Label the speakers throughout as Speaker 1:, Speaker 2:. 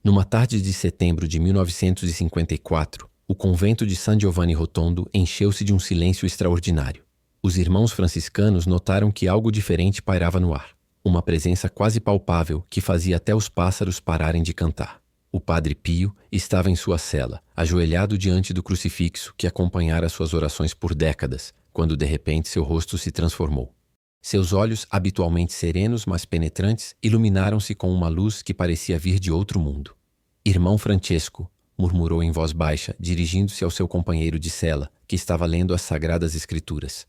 Speaker 1: Numa tarde de setembro de 1954, o convento de San Giovanni Rotondo encheu-se de um silêncio extraordinário. Os irmãos franciscanos notaram que algo diferente pairava no ar, uma presença quase palpável que fazia até os pássaros pararem de cantar. O padre Pio estava em sua cela, ajoelhado diante do crucifixo que acompanhara suas orações por décadas, quando de repente seu rosto se transformou. Seus olhos, habitualmente serenos mas penetrantes, iluminaram-se com uma luz que parecia vir de outro mundo. "Irmão Francesco", murmurou em voz baixa, dirigindo-se ao seu companheiro de cela, que estava lendo as Sagradas Escrituras.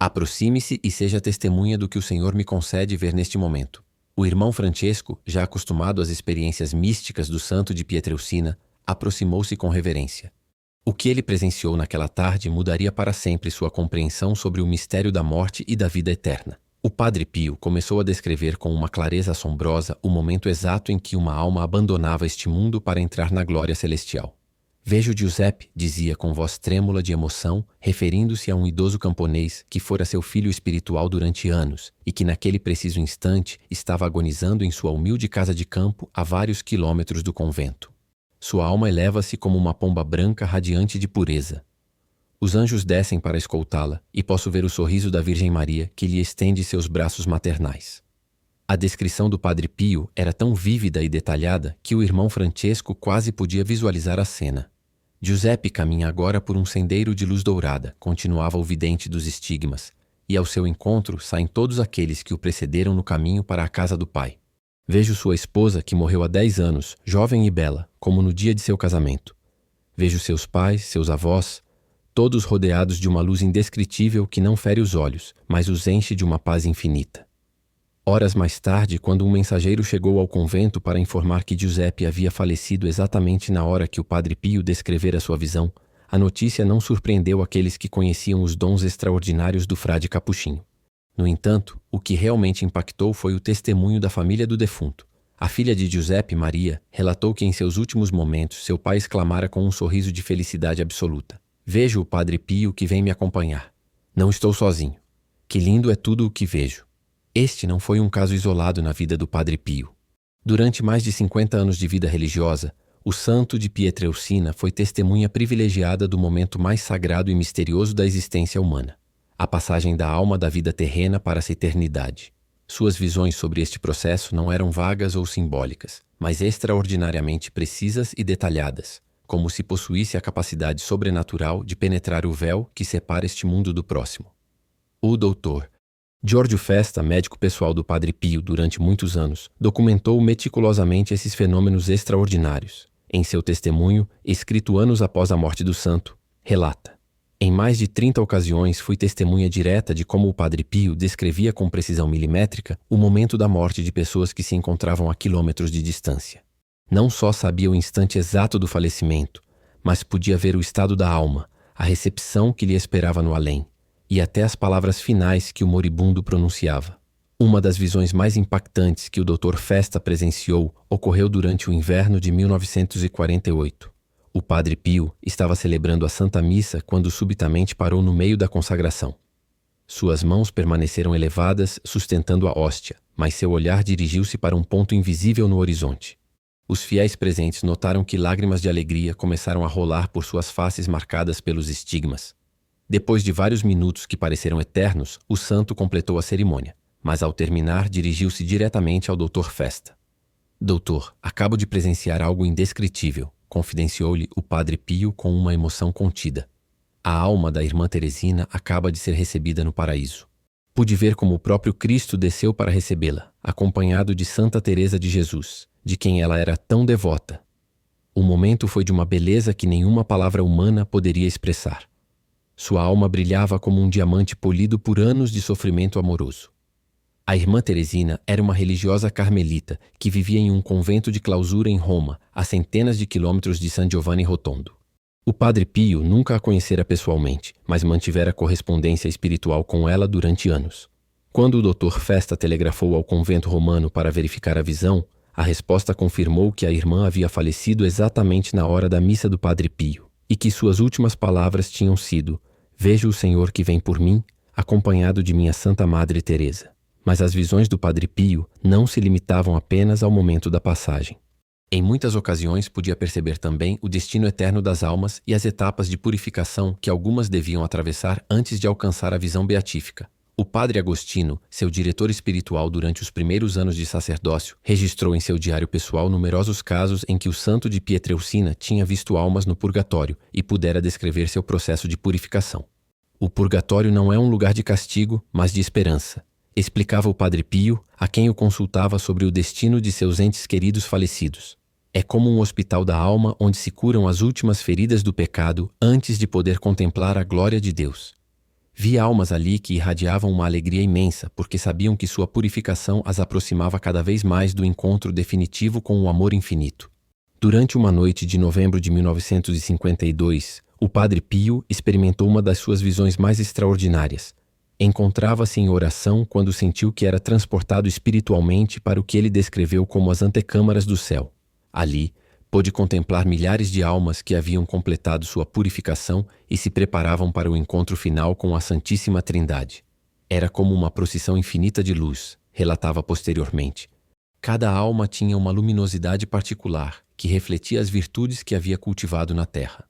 Speaker 1: "Aproxime-se e seja testemunha do que o Senhor me concede ver neste momento." O irmão Francesco, já acostumado às experiências místicas do santo de Pietrelcina, aproximou-se com reverência. O que ele presenciou naquela tarde mudaria para sempre sua compreensão sobre o mistério da morte e da vida eterna. O padre Pio começou a descrever com uma clareza assombrosa o momento exato em que uma alma abandonava este mundo para entrar na glória celestial. "Vejo Giuseppe", dizia com voz trêmula de emoção, referindo-se a um idoso camponês que fora seu filho espiritual durante anos e que naquele preciso instante estava agonizando em sua humilde casa de campo a vários quilômetros do convento. Sua alma eleva-se como uma pomba branca radiante de pureza. Os anjos descem para escoltá-la e posso ver o sorriso da Virgem Maria que lhe estende seus braços maternais. A descrição do padre Pio era tão vívida e detalhada que o irmão Francesco quase podia visualizar a cena. "Giuseppe caminha agora por um sendeiro de luz dourada", continuava o vidente dos estigmas, "e ao seu encontro saem todos aqueles que o precederam no caminho para a casa do pai. Vejo sua esposa, que morreu há 10 anos, jovem e bela, como no dia de seu casamento. Vejo seus pais, seus avós, todos rodeados de uma luz indescritível que não fere os olhos, mas os enche de uma paz infinita." Horas mais tarde, quando um mensageiro chegou ao convento para informar que Giuseppe havia falecido exatamente na hora que o padre Pio descrevera sua visão, a notícia não surpreendeu aqueles que conheciam os dons extraordinários do frade capuchinho. No entanto, o que realmente impactou foi o testemunho da família do defunto. A filha de Giuseppe, Maria, relatou que em seus últimos momentos seu pai exclamara com um sorriso de felicidade absoluta: "Vejo o padre Pio que vem me acompanhar. Não estou sozinho. Que lindo é tudo o que vejo." Este não foi um caso isolado na vida do padre Pio. Durante mais de 50 anos de vida religiosa, o santo de Pietrelcina foi testemunha privilegiada do momento mais sagrado e misterioso da existência humana: a passagem da alma da vida terrena para essa eternidade. Suas visões sobre este processo não eram vagas ou simbólicas, mas extraordinariamente precisas e detalhadas, como se possuísse a capacidade sobrenatural de penetrar o véu que separa este mundo do próximo. O doutor Giorgio Festa, médico pessoal do padre Pio durante muitos anos, documentou meticulosamente esses fenômenos extraordinários. Em seu testemunho, escrito anos após a morte do santo, relata: "Em mais de 30 ocasiões fui testemunha direta de como o padre Pio descrevia com precisão milimétrica o momento da morte de pessoas que se encontravam a quilômetros de distância. Não só sabia o instante exato do falecimento, mas podia ver o estado da alma, a recepção que lhe esperava no além, e até as palavras finais que o moribundo pronunciava. Uma das visões mais impactantes que o Dr. Festa presenciou ocorreu durante o inverno de 1948. O padre Pio estava celebrando a Santa Missa quando subitamente parou no meio da consagração. Suas mãos permaneceram elevadas, sustentando a hóstia, mas seu olhar dirigiu-se para um ponto invisível no horizonte. Os fiéis presentes notaram que lágrimas de alegria começaram a rolar por suas faces marcadas pelos estigmas. Depois de vários minutos que pareceram eternos, o santo completou a cerimônia, mas ao terminar dirigiu-se diretamente ao Dr. Festa. "Doutor, acabo de presenciar algo indescritível", confidenciou-lhe o padre Pio com uma emoção contida. "A alma da irmã Teresina acaba de ser recebida no paraíso. Pude ver como o próprio Cristo desceu para recebê-la, acompanhado de Santa Teresa de Jesus, de quem ela era tão devota. O momento foi de uma beleza que nenhuma palavra humana poderia expressar. Sua alma brilhava como um diamante polido por anos de sofrimento amoroso." A irmã Teresina era uma religiosa carmelita que vivia em um convento de clausura em Roma, a centenas de quilômetros de San Giovanni Rotondo. O padre Pio nunca a conhecera pessoalmente, mas mantivera correspondência espiritual com ela durante anos. Quando o Dr. Festa telegrafou ao convento romano para verificar a visão, a resposta confirmou que a irmã havia falecido exatamente na hora da missa do padre Pio, e que suas últimas palavras tinham sido: "Vejo o Senhor que vem por mim, acompanhado de minha Santa Madre Teresa." Mas as visões do padre Pio não se limitavam apenas ao momento da passagem. Em muitas ocasiões podia perceber também o destino eterno das almas e as etapas de purificação que algumas deviam atravessar antes de alcançar a visão beatífica. O padre Agostino, seu diretor espiritual durante os primeiros anos de sacerdócio, registrou em seu diário pessoal numerosos casos em que o santo de Pietrelcina tinha visto almas no purgatório e pudera descrever seu processo de purificação. O purgatório não é um lugar de castigo, mas de esperança, explicava o padre Pio, a quem o consultava sobre o destino de seus entes queridos falecidos. É como um hospital da alma onde se curam as últimas feridas do pecado antes de poder contemplar a glória de Deus. Vi almas ali que irradiavam uma alegria imensa, porque sabiam que sua purificação as aproximava cada vez mais do encontro definitivo com o amor infinito. Durante uma noite de novembro de 1952, o padre Pio experimentou uma das suas visões mais extraordinárias. Encontrava-se em oração quando sentiu que era transportado espiritualmente para o que ele descreveu como as antecâmaras do céu. Ali, pôde contemplar milhares de almas que haviam completado sua purificação e se preparavam para o encontro final com a Santíssima Trindade. Era como uma procissão infinita de luz, relatava posteriormente. Cada alma tinha uma luminosidade particular que refletia as virtudes que havia cultivado na terra.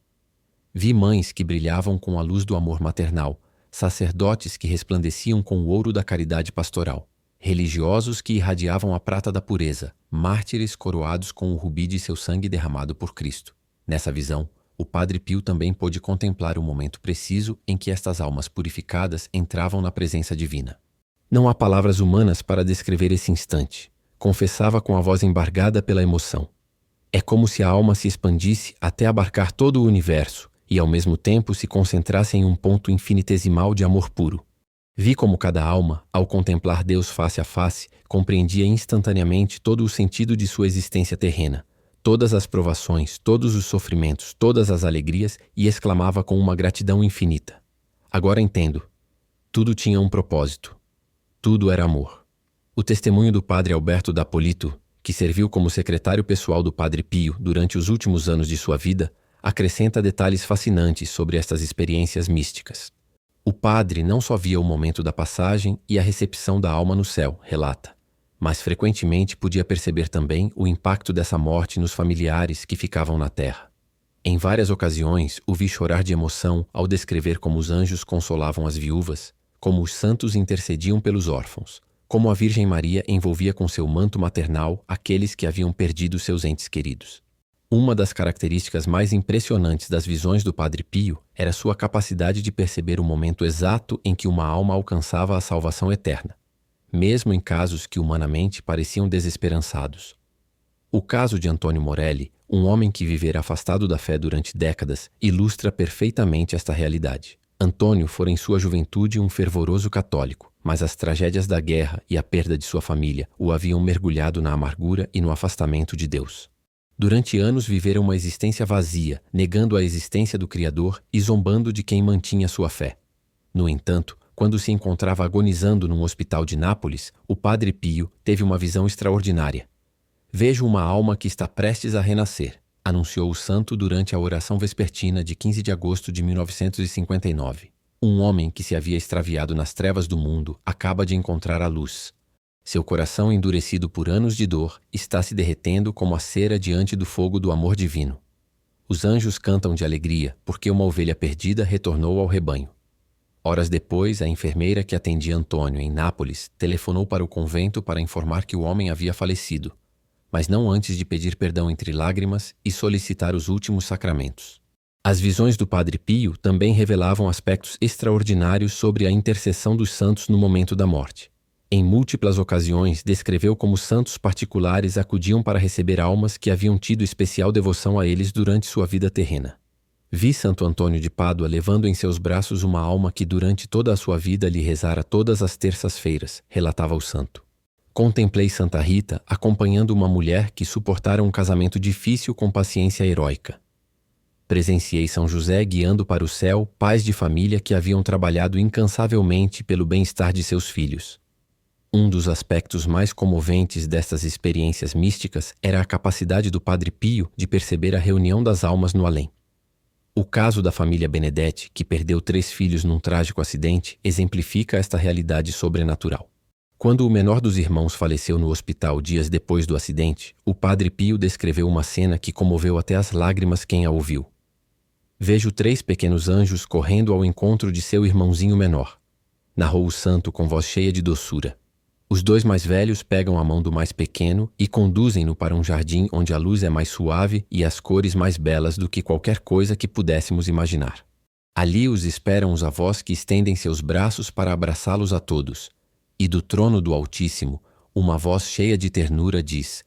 Speaker 1: Vi mães que brilhavam com a luz do amor maternal, sacerdotes que resplandeciam com o ouro da caridade pastoral, religiosos que irradiavam a prata da pureza, mártires coroados com o rubi de seu sangue derramado por Cristo. Nessa visão, o padre Pio também pôde contemplar o momento preciso em que estas almas purificadas entravam na presença divina. Não há palavras humanas para descrever esse instante, confessava com a voz embargada pela emoção. É como se a alma se expandisse até abarcar todo o universo e ao mesmo tempo se concentrasse em um ponto infinitesimal de amor puro. Vi como cada alma, ao contemplar Deus face a face, compreendia instantaneamente todo o sentido de sua existência terrena, todas as provações, todos os sofrimentos, todas as alegrias, e exclamava com uma gratidão infinita: agora entendo. Tudo tinha um propósito. Tudo era amor. O testemunho do padre Alberto D'Apolito, que serviu como secretário pessoal do padre Pio durante os últimos anos de sua vida, acrescenta detalhes fascinantes sobre estas experiências místicas. O padre não só via o momento da passagem e a recepção da alma no céu, relata, mas frequentemente podia perceber também o impacto dessa morte nos familiares que ficavam na terra. Em várias ocasiões, o vi chorar de emoção ao descrever como os anjos consolavam as viúvas, como os santos intercediam pelos órfãos, como a Virgem Maria envolvia com seu manto maternal aqueles que haviam perdido seus entes queridos. Uma das características mais impressionantes das visões do padre Pio era sua capacidade de perceber o momento exato em que uma alma alcançava a salvação eterna, mesmo em casos que humanamente pareciam desesperançados. O caso de Antônio Morelli, um homem que vivera afastado da fé durante décadas, ilustra perfeitamente esta realidade. Antônio fora em sua juventude um fervoroso católico, mas as tragédias da guerra e a perda de sua família o haviam mergulhado na amargura e no afastamento de Deus. Durante anos vivera uma existência vazia, negando a existência do Criador e zombando de quem mantinha sua fé. No entanto, quando se encontrava agonizando num hospital de Nápoles, o padre Pio teve uma visão extraordinária. Vejo uma alma que está prestes a renascer, anunciou o santo durante a oração vespertina de 15 de agosto de 1959. Um homem que se havia extraviado nas trevas do mundo acaba de encontrar a luz. Seu coração, endurecido por anos de dor, está se derretendo como a cera diante do fogo do amor divino. Os anjos cantam de alegria, porque uma ovelha perdida retornou ao rebanho. Horas depois, a enfermeira que atendia Antônio em Nápoles telefonou para o convento para informar que o homem havia falecido, mas não antes de pedir perdão entre lágrimas e solicitar os últimos sacramentos. As visões do padre Pio também revelavam aspectos extraordinários sobre a intercessão dos santos no momento da morte. Em múltiplas ocasiões, descreveu como santos particulares acudiam para receber almas que haviam tido especial devoção a eles durante sua vida terrena. Vi Santo Antônio de Pádua levando em seus braços uma alma que durante toda a sua vida lhe rezara todas as terças-feiras, relatava o santo. Contemplei Santa Rita acompanhando uma mulher que suportara um casamento difícil com paciência heróica. Presenciei São José guiando para o céu pais de família que haviam trabalhado incansavelmente pelo bem-estar de seus filhos. Um dos aspectos mais comoventes destas experiências místicas era a capacidade do padre Pio de perceber a reunião das almas no além. O caso da família Benedetti, que perdeu 3 filhos num trágico acidente, exemplifica esta realidade sobrenatural. Quando o menor dos irmãos faleceu no hospital dias depois do acidente, o Padre Pio descreveu uma cena que comoveu até as lágrimas quem a ouviu. Vejo 3 pequenos anjos correndo ao encontro de seu irmãozinho menor, narrou o santo com voz cheia de doçura. Os 2 mais velhos pegam a mão do mais pequeno e conduzem-no para um jardim onde a luz é mais suave e as cores mais belas do que qualquer coisa que pudéssemos imaginar. Ali os esperam os avós que estendem seus braços para abraçá-los a todos. E do trono do Altíssimo, uma voz cheia de ternura diz: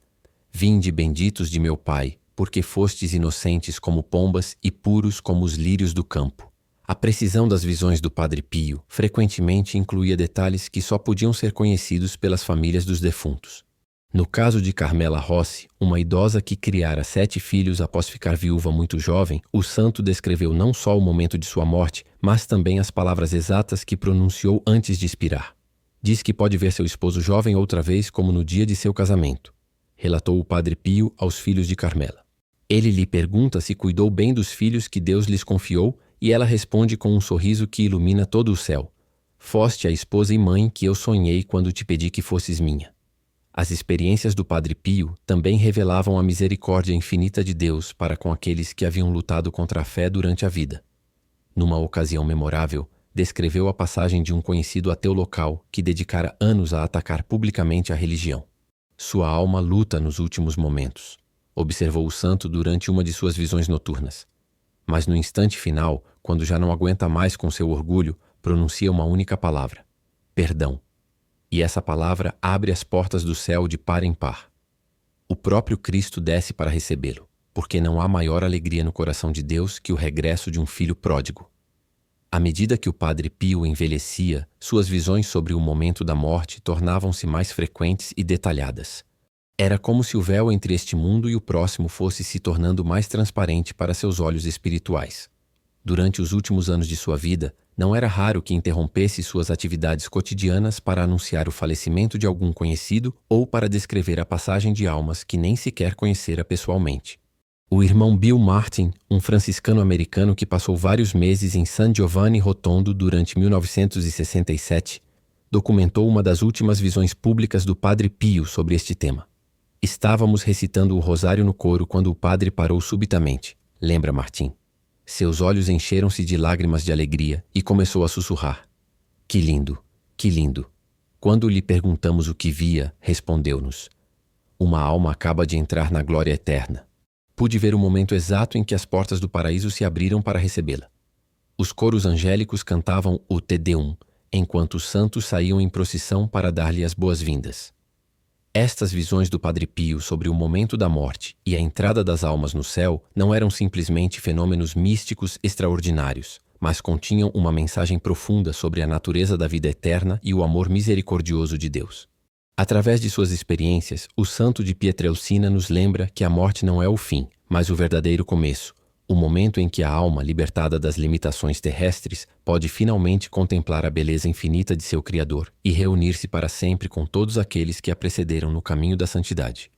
Speaker 1: Vinde, benditos de meu Pai, porque fostes inocentes como pombas e puros como os lírios do campo. A precisão das visões do Padre Pio frequentemente incluía detalhes que só podiam ser conhecidos pelas famílias dos defuntos. No caso de Carmela Rossi, uma idosa que criara 7 filhos após ficar viúva muito jovem, o santo descreveu não só o momento de sua morte, mas também as palavras exatas que pronunciou antes de expirar. Diz que pode ver seu esposo jovem outra vez como no dia de seu casamento, relatou o Padre Pio aos filhos de Carmela. Ele lhe pergunta se cuidou bem dos filhos que Deus lhes confiou e ela responde com um sorriso que ilumina todo o céu: Foste a esposa e mãe que eu sonhei quando te pedi que fosses minha. As experiências do Padre Pio também revelavam a misericórdia infinita de Deus para com aqueles que haviam lutado contra a fé durante a vida. Numa ocasião memorável, descreveu a passagem de um conhecido ateu local que dedicara anos a atacar publicamente a religião. Sua alma luta nos últimos momentos, observou o santo durante uma de suas visões noturnas. Mas no instante final, quando já não aguenta mais com seu orgulho, pronuncia uma única palavra: perdão. E essa palavra abre as portas do céu de par em par. O próprio Cristo desce para recebê-lo, porque não há maior alegria no coração de Deus que o regresso de um filho pródigo. À medida que o Padre Pio envelhecia, suas visões sobre o momento da morte tornavam-se mais frequentes e detalhadas. Era como se o véu entre este mundo e o próximo fosse se tornando mais transparente para seus olhos espirituais. Durante os últimos anos de sua vida, não era raro que interrompesse suas atividades cotidianas para anunciar o falecimento de algum conhecido ou para descrever a passagem de almas que nem sequer conhecera pessoalmente. O irmão Bill Martin, um franciscano americano que passou vários meses em San Giovanni Rotondo durante 1967, documentou uma das últimas visões públicas do Padre Pio sobre este tema. Estávamos recitando o rosário no coro quando o padre parou subitamente, lembra Martin. Seus olhos encheram-se de lágrimas de alegria e começou a sussurrar: Que lindo, que lindo. Quando lhe perguntamos o que via, respondeu-nos: Uma alma acaba de entrar na glória eterna. Pude ver o momento exato em que as portas do paraíso se abriram para recebê-la. Os coros angélicos cantavam o Te Deum, enquanto os santos saíam em procissão para dar-lhe as boas-vindas. Estas visões do Padre Pio sobre o momento da morte e a entrada das almas no céu não eram simplesmente fenômenos místicos extraordinários, mas continham uma mensagem profunda sobre a natureza da vida eterna e o amor misericordioso de Deus. Através de suas experiências, o santo de Pietrelcina nos lembra que a morte não é o fim, mas o verdadeiro começo, o momento em que a alma, libertada das limitações terrestres, pode finalmente contemplar a beleza infinita de seu Criador e reunir-se para sempre com todos aqueles que a precederam no caminho da santidade.